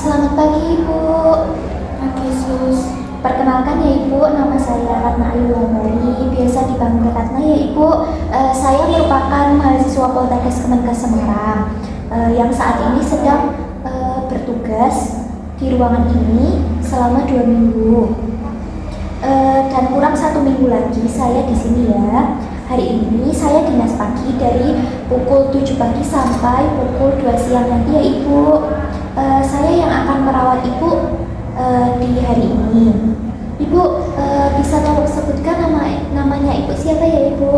Selamat pagi Ibu. Pagi Sus. Perkenalkan ya Ibu, nama saya Ratna Ayu Wulandari, biasa dipanggil Ratna ya Ibu. Saya merupakan mahasiswa Poltekkes Kemenkes Semarang yang saat ini sedang bertugas di ruangan ini selama 2 minggu. Dan kurang 1 minggu lagi saya di sini ya. Hari ini saya dinas pagi dari pukul 7 pagi sampai pukul 2 siang nanti ya Ibu. Saya yang akan merawat Ibu di hari ini. Ibu bisa tolong sebutkan namanya Ibu siapa ya Ibu?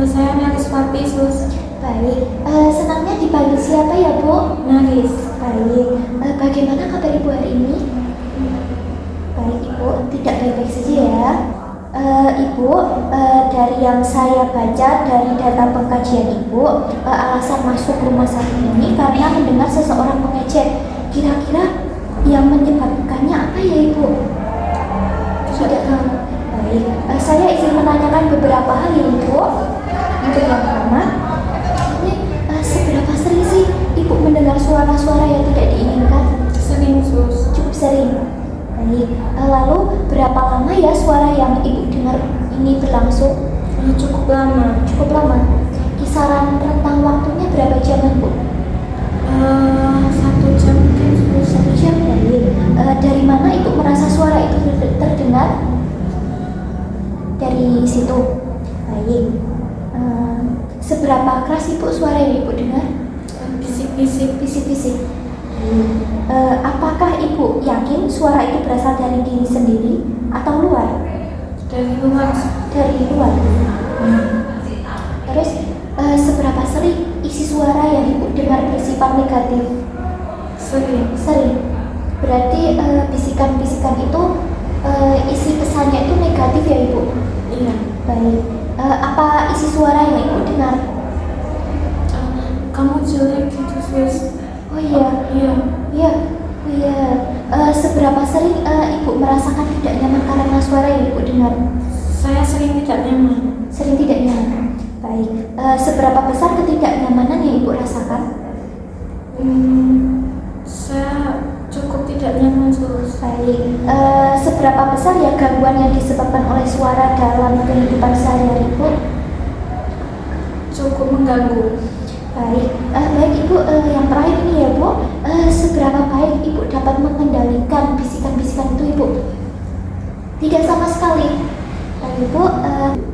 Saya Naris Pati Sus. Baik, senangnya dipanggil siapa ya Bu? Naris. Baik, bagaimana kabar Ibu hari ini? Baik Ibu, tidak baik-baik saja ya. Ibu, dari yang saya baca dari data pengkajian Ibu, alasan masuk rumah sakit ini karena mendengar seseorang mengejek. Kira-kira yang menyebabkannya apa ya Ibu? Tidak tahu. Baik, saya izin menanyakan beberapa hal ya Ibu. Untuk yang pertama, ini seberapa sering sih Ibu mendengar suara-suara yang tidak diinginkan? Sering Sus. Cukup sering. Baik, lalu berapa lama ya suara yang Ibu dengar ini berlangsung? Cukup lama. Cukup lama. Kisaran rentang waktunya berapa jam Bu? 1 jam mungkin Sus. 1 jam. Baik. Dari mana Ibu merasa suara itu terdengar? Dari situ. Baik. Seberapa keras Ibu suara yang Ibu dengar? Bisik-bisik. Bisik-bisik. Apakah Ibu yakin suara itu berasal dari diri sendiri atau luar? Dari luar. Dari luar. Terus seberapa sering isi suara yang Ibu dengar bersifat negatif? Sering. Sering. Berarti bisikan-bisikan itu isi pesannya itu negatif ya Ibu? Iya. Baik. Apa isi suara yang Ibu dengar? Kamu jelek gitu Sus. Oh iya. Iya. Iya. Oh iya. Seberapa sering Ibu merasakan tidak nyaman karena suara yang Ibu dengar? Saya sering tidak nyaman. Sering tidak nyaman. Baik. Seberapa besar ketidaknyamanan yang Ibu rasakan? Saya cukup tidak nyaman Sus. Baik. Seberapa besar ya gangguan yang disebabkan oleh suara dalam kehidupan sehari-hari Ibu? Cukup mengganggu. Baik. Baik Ibu, yang terakhir ini ya Bu, seberapa baik Ibu dapat mengendalikan bisikan-bisikan itu Ibu? Tidak sama sekali. Baik Ibu,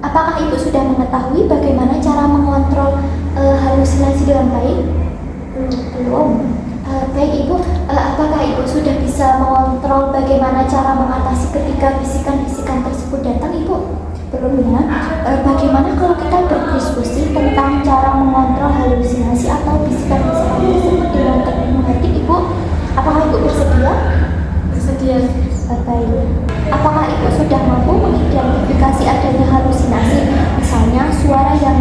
apakah Ibu sudah mengetahui bagaimana cara mengontrol halusinasi dengan baik? Belum. Baik Ibu, apakah Ibu sudah bisa mengontrol bagaimana cara mengatasi ketika bisikan-bisikan tersebut datang Ibu? Belum ya. Bagaimana kalau kita berdiskusi tentang cara mengontrol halusinasi atau bisikan-bisikan tersebut dengan teknik menghati Ibu? Apakah Ibu bersedia? Bersedia. Baik. Apakah Ibu sudah mampu mengidentifikasi adanya halusinasi? Misalnya suara yang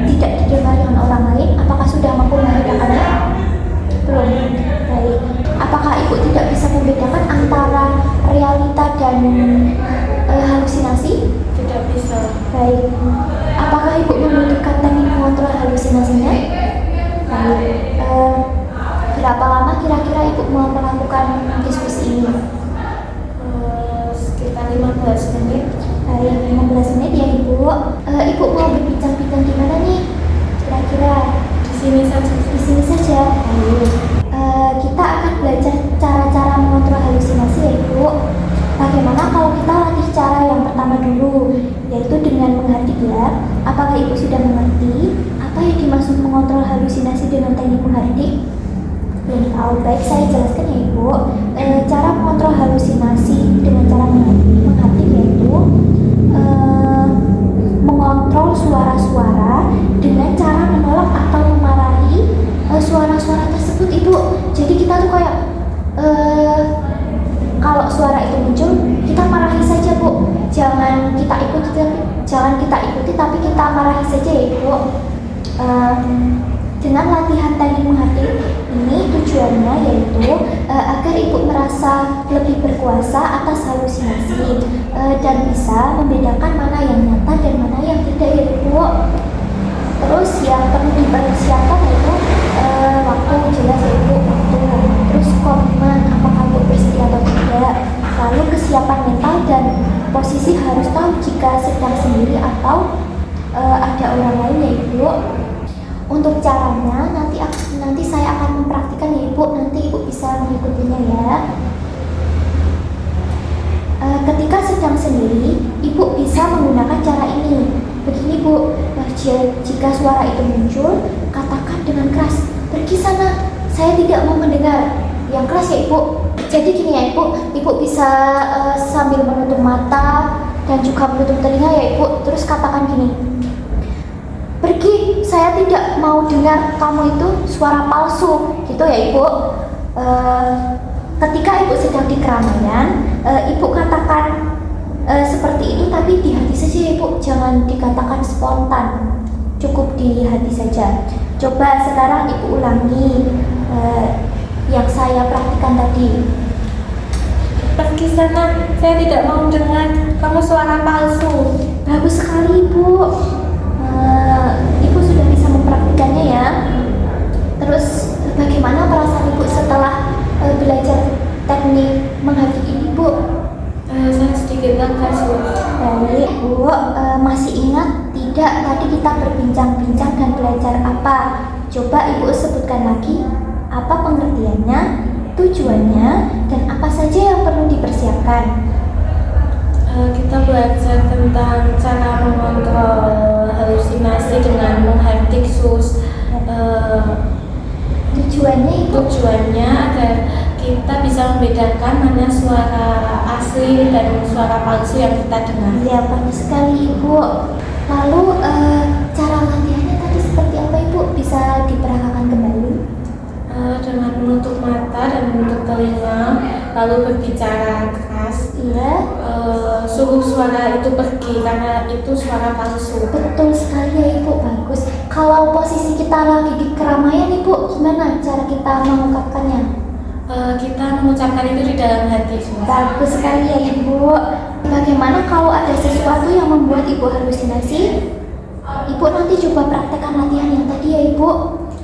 tidak didengar dengan orang lain, apakah sudah mampu membedakannya? Belum. Baik. Apakah Ibu tidak bisa membedakan antara realita dan halusinasi? Tidak bisa. Baik. Apakah Ibu membutuhkan teknik mengontrol halusinasinya? Baik. Berapa lama kira-kira Ibu mau melakukan diskusi ini? Sekitar 15 menit. Baik, 15 menit ya Ibu. Ibu mau berbincang-bincang di mana nih? Kira-kira Di sini saja. di sini saja. Baik. Kita akan belajar cara-cara mengontrol halusinasi ya Ibu. Bagaimana kalau kita latih cara yang pertama dulu, yaitu dengan menghardik ya. Apakah Ibu sudah mengerti apa yang dimaksud mengontrol halusinasi dengan teknik menghardik? Belum tahu. Baik, saya jelaskan ya Ibu. Cara mengontrol halusinasi dengan cara menghardik yaitu mengontrol suara-suara dengan cara menolak atau memarahi suara-suara tersebut Ibu. Jadi kita tuh kayak kalau suara itu muncul, kita marahi saja Bu. Jangan kita ikuti tapi kita marahi saja ya Ibu. Dengan latihan teknik menghardik ini tujuannya yaitu agar Ibu merasa lebih berkuasa atas halusinasi dan bisa membedakan mana yang nyata dan mana yang tidak ya Ibu. Terus yang perlu dipersiapkan yaitu waktu, jelas ya Ibu, waktu. Terus komitmen, apakah Untuk caranya nanti saya akan mempraktikkan ya Ibu. Nanti Ibu bisa mengikutinya ya. Ketika sedang sendiri, Ibu bisa menggunakan cara ini. Begini Bu, jika suara itu muncul, katakan dengan keras, pergi sana, saya tidak mau mendengar. Yang keras ya Ibu. Jadi gini ya Ibu, Ibu bisa sambil menutup mata dan juga menutup telinga ya Ibu. Terus katakan gini, pergi, saya tidak mau dengar kamu itu suara palsu, gitu ya Ibu. Ketika Ibu sedang di keramaian, Ibu katakan seperti itu, tapi di hati saja ya Ibu, jangan dikatakan spontan, cukup di hati saja. Coba sekarang Ibu ulangi yang saya praktikkan tadi. Pergi sana, saya tidak mau dengar kamu suara palsu. Bagus sekali Ibu. Ibu sudah bisa mempraktikannya ya. Terus bagaimana perasaan Ibu setelah belajar teknik menghafal ini Bu? Saya sedikit lega sih. Baik Bu, masih ingat tidak tadi kita berbincang-bincang dan belajar apa? Coba Ibu sebutkan lagi apa pengertiannya, tujuannya, dan apa saja yang perlu dipersiapkan. Kita belajar tentang cara mengontrol halusinasi dengan menghaptiksus. Tujuannya agar kita bisa membedakan mana suara asli dan suara palsu yang kita dengar. Ya, bagus sekali Ibu. Lalu cara latihannya tadi seperti apa Ibu? Bisa diperagakan kembali? Dengan menutup mata dan menutup telinga, lalu berbicara keras. Iya. Suruh suara itu pergi karena itu suara palsu. Betul sekali ya Ibu, bagus. Kalau posisi kita lagi di keramaian Ibu, gimana cara kita mengungkapkannya? Kita mengucapkan itu di dalam hati. Bagus sekali ya Ibu. Bagaimana kalau ada sesuatu yang membuat Ibu halusinasi? Ibu nanti coba praktekkan latihan yang tadi ya Ibu.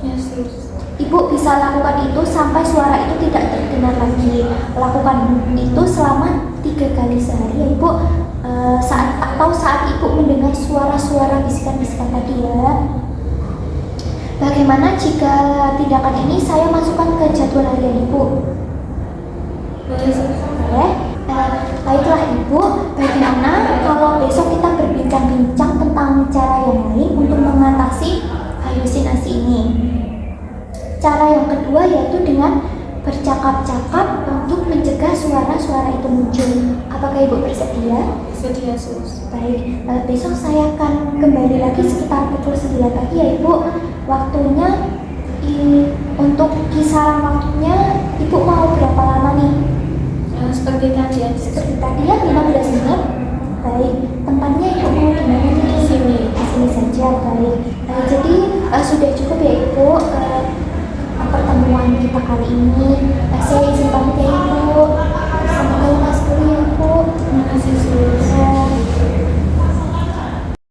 Ya, sis. Ibu bisa lakukan itu sampai suara itu tidak terdengar lagi. Lakukan itu selama 3 kali sehari ya Ibu. Saat Ibu mendengar suara-suara bisikan-bisikan tadi ya. Bagaimana jika tindakan ini saya masukkan ke jadwal harian Ibu? Boleh, sis. Baiklah Ibu, bagaimana kalau besok kita berbincang-bincang tentang cara yang lain untuk mengatasi halusinasi ini? Cara yang kedua yaitu dengan bercakap-cakap untuk mencegah suara-suara itu muncul. Apakah Ibu bersedia? Sedia, sus. Baik, besok saya akan kembali lagi sekitar pukul 9 pagi ya Ibu. Waktunya untuk kisaran waktunya Ibu mau berapa lama nih? Seperti tadi ya. Seperti tadi ya, 15 menit. Baik, tempatnya Ibu mau di mana nih? Di sini. Di sini saja, baik. Jadi sudah cukup ya Ibu pertemuan kita kali ini.